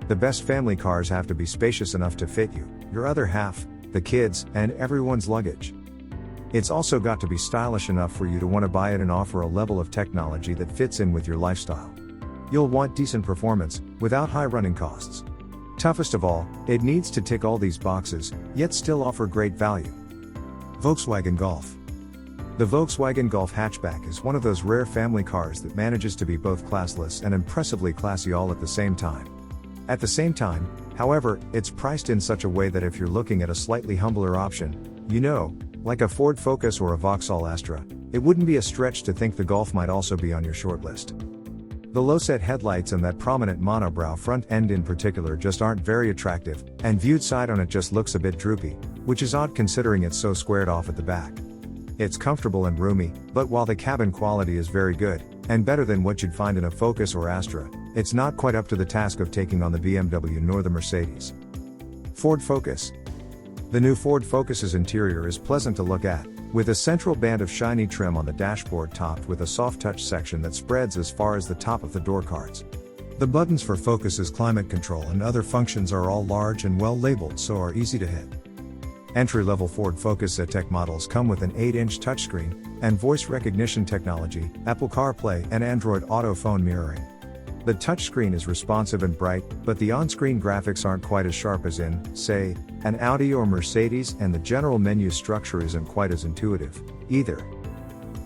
The best family cars have to be spacious enough to fit you, your other half, the kids, and everyone's luggage. It's also got to be stylish enough for you to want to buy it and offer a level of technology that fits in with your lifestyle. You'll want decent performance, without high running costs. Toughest of all, it needs to tick all these boxes, yet still offer great value. Volkswagen Golf. The Volkswagen Golf hatchback is one of those rare family cars that manages to be both classless and impressively classy all at the same time. At the same time, however, it's priced in such a way that if you're looking at a slightly humbler option, like a Ford Focus or a Vauxhall Astra, it wouldn't be a stretch to think the Golf might also be on your shortlist. The low-set headlights and that prominent monobrow front end in particular just aren't very attractive, and viewed side on it just looks a bit droopy, which is odd considering it's so squared off at the back. It's comfortable and roomy, but while the cabin quality is very good, and better than what you'd find in a Focus or Astra, it's not quite up to the task of taking on the BMW nor the Mercedes. Ford Focus. The new Ford Focus's interior is pleasant to look at, with a central band of shiny trim on the dashboard topped with a soft touch section that spreads as far as the top of the door cards. The buttons for Focus's climate control and other functions are all large and well labeled, so are easy to hit. Entry-level Ford Focus E-Tech models come with an 8-inch touchscreen, and voice recognition technology, Apple CarPlay and Android Auto phone mirroring. The touchscreen is responsive and bright, but the on-screen graphics aren't quite as sharp as in, say, an Audi or Mercedes, and the general menu structure isn't quite as intuitive, either.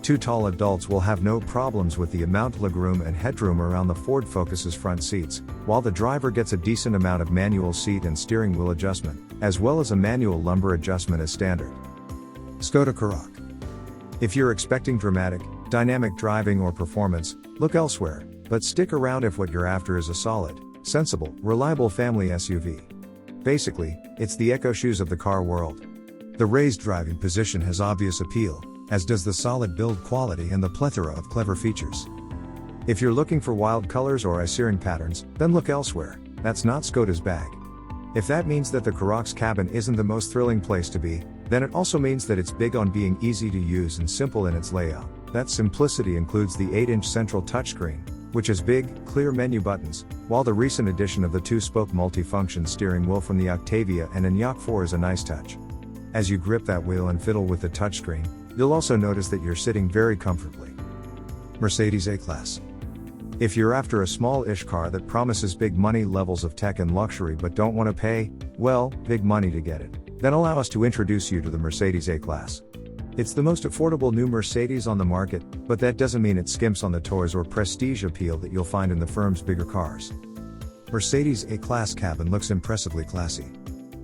Two tall adults will have no problems with the amount of legroom and headroom around the Ford Focus's front seats, while the driver gets a decent amount of manual seat and steering wheel adjustment, as well as a manual lumbar adjustment as standard. Skoda Karoq. If you're expecting dramatic, dynamic driving or performance, look elsewhere, but stick around if what you're after is a solid, sensible, reliable family SUV. Basically, it's the echo shoes of the car world. The raised driving position has obvious appeal, as does the solid build quality and the plethora of clever features. If you're looking for wild colors or eye-searing patterns, then look elsewhere. That's not Skoda's bag. If that means that the Karoq's cabin isn't the most thrilling place to be, then it also means that it's big on being easy to use and simple in its layout. That simplicity includes the 8-inch central touchscreen, which has big, clear menu buttons, while the recent addition of the 2-spoke multifunction steering wheel from the Octavia and Enyaq 4 is a nice touch. As you grip that wheel and fiddle with the touchscreen, you'll also notice that you're sitting very comfortably. Mercedes A-Class. If you're after a small-ish car that promises big money levels of tech and luxury but don't want to pay, well, big money to get it, then allow us to introduce you to the Mercedes A-Class. It's the most affordable new Mercedes on the market, but that doesn't mean it skimps on the toys or prestige appeal that you'll find in the firm's bigger cars. Mercedes A-Class cabin looks impressively classy.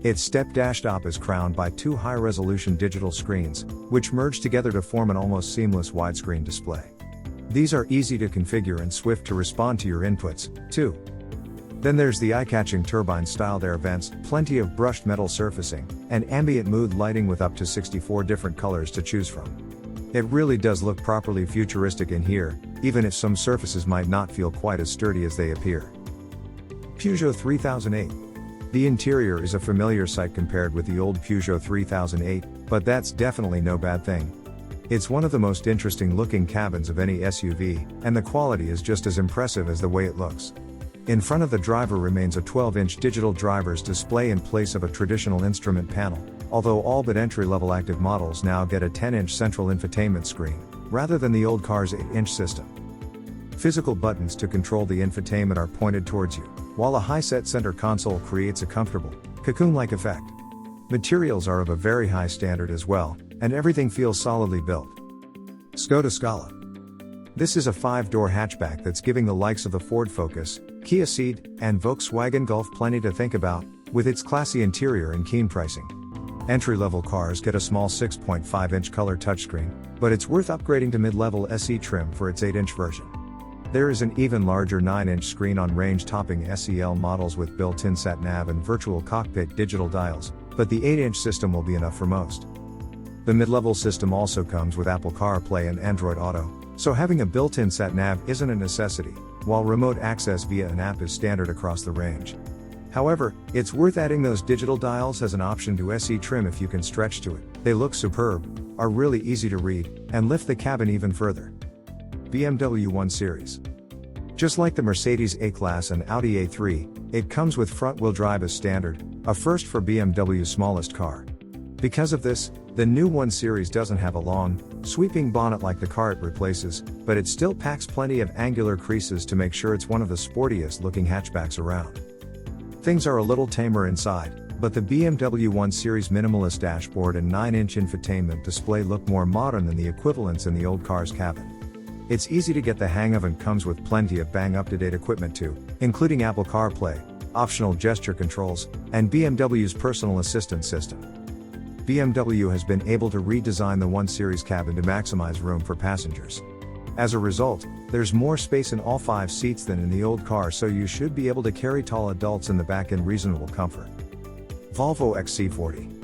Its step-dash top is crowned by two high-resolution digital screens, which merge together to form an almost seamless widescreen display. These are easy to configure and swift to respond to your inputs, too. Then there's the eye-catching turbine-styled air vents, plenty of brushed metal surfacing, and ambient mood lighting with up to 64 different colors to choose from. It really does look properly futuristic in here, even if some surfaces might not feel quite as sturdy as they appear. Peugeot 3008. The interior is a familiar sight compared with the old Peugeot 3008, but that's definitely no bad thing. It's one of the most interesting looking cabins of any SUV, and the quality is just as impressive as the way it looks. In front of the driver remains a 12-inch digital driver's display in place of a traditional instrument panel, although all but entry-level active models now get a 10-inch central infotainment screen, rather than the old car's 8-inch system. Physical buttons to control the infotainment are pointed towards you, while a high-set center console creates a comfortable, cocoon-like effect. Materials are of a very high standard as well, and everything feels solidly built. Skoda Scala. This is a 5-door hatchback that's giving the likes of the Ford Focus, Kia Ceed, and Volkswagen Golf plenty to think about, with its classy interior and keen pricing. Entry-level cars get a small 6.5-inch color touchscreen, but it's worth upgrading to mid-level SE trim for its 8-inch version. There is an even larger 9-inch screen on range-topping SEL models with built-in sat-nav and virtual cockpit digital dials, but the 8-inch system will be enough for most. The mid-level system also comes with Apple CarPlay and Android Auto, so having a built-in sat-nav isn't a necessity, while remote access via an app is standard across the range. However, it's worth adding those digital dials as an option to SE trim if you can stretch to it. They look superb, are really easy to read, and lift the cabin even further. BMW One Series. Just like the Mercedes A-Class and Audi A3, it comes with front-wheel drive as standard, a first for BMW's smallest car. Because of this, the new One Series doesn't have a long, sweeping bonnet like the car it replaces, but it still packs plenty of angular creases to make sure it's one of the sportiest looking hatchbacks around. Things are a little tamer inside, but the BMW One Series minimalist dashboard and 9-inch infotainment display look more modern than the equivalents in the old car's cabin. It's easy to get the hang of and comes with plenty of bang up-to-date equipment too, including Apple CarPlay, optional gesture controls, and BMW's personal assistant system. BMW has been able to redesign the One Series cabin to maximize room for passengers. As a result, there's more space in all 5 seats than in the old car, so you should be able to carry tall adults in the back in reasonable comfort. Volvo XC40.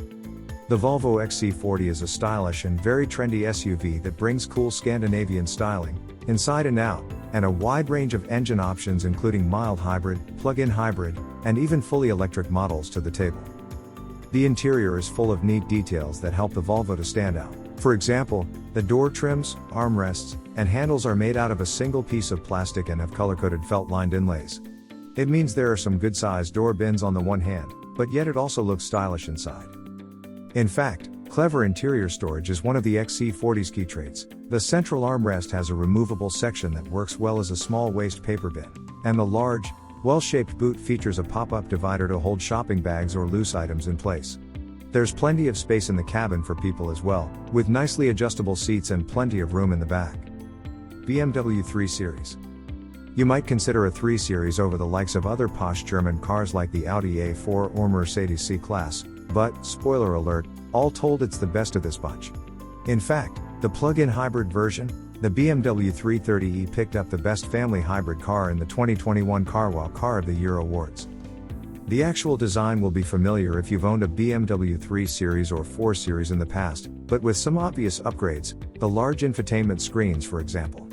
The Volvo XC40 is a stylish and very trendy SUV that brings cool Scandinavian styling, inside and out, and a wide range of engine options including mild hybrid, plug-in hybrid, and even fully electric models to the table. The interior is full of neat details that help the Volvo to stand out. For example, the door trims, armrests, and handles are made out of a single piece of plastic and have color-coded felt-lined inlays. It means there are some good-sized door bins on the one hand, but yet it also looks stylish inside. In fact, clever interior storage is one of the XC40's key traits. The central armrest has a removable section that works well as a small waste paper bin, and the large, well-shaped boot features a pop-up divider to hold shopping bags or loose items in place. There's plenty of space in the cabin for people as well, with nicely adjustable seats and plenty of room in the back. BMW 3 Series. You might consider a 3 Series over the likes of other posh German cars like the Audi A4 or Mercedes C-Class, but, spoiler alert, all told it's the best of this bunch. In fact, the plug-in hybrid version, the BMW 330e picked up the Best Family Hybrid Car in the 2021 CarWow Car of the Year Awards. The actual design will be familiar if you've owned a BMW 3 Series or 4 Series in the past, but with some obvious upgrades, the large infotainment screens for example.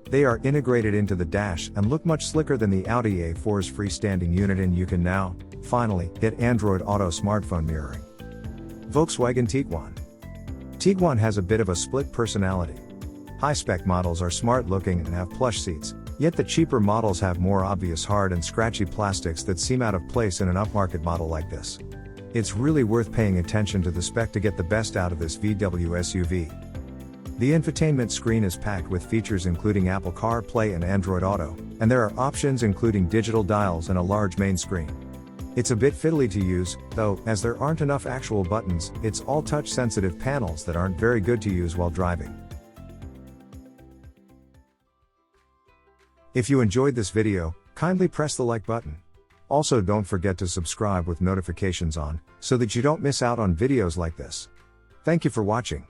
They are integrated into the dash and look much slicker than the Audi A4's freestanding unit, and you can now, finally, get Android Auto smartphone mirroring. Volkswagen Tiguan. Tiguan has a bit of a split personality. High-spec models are smart-looking and have plush seats, yet the cheaper models have more obvious hard and scratchy plastics that seem out of place in an upmarket model like this. It's really worth paying attention to the spec to get the best out of this VW SUV. The infotainment screen is packed with features including Apple CarPlay and Android Auto, and there are options including digital dials and a large main screen. It's a bit fiddly to use, though, as there aren't enough actual buttons. It's all touch-sensitive panels that aren't very good to use while driving. If you enjoyed this video, kindly press the like button. Also, don't forget to subscribe with notifications on, so that you don't miss out on videos like this. Thank you for watching.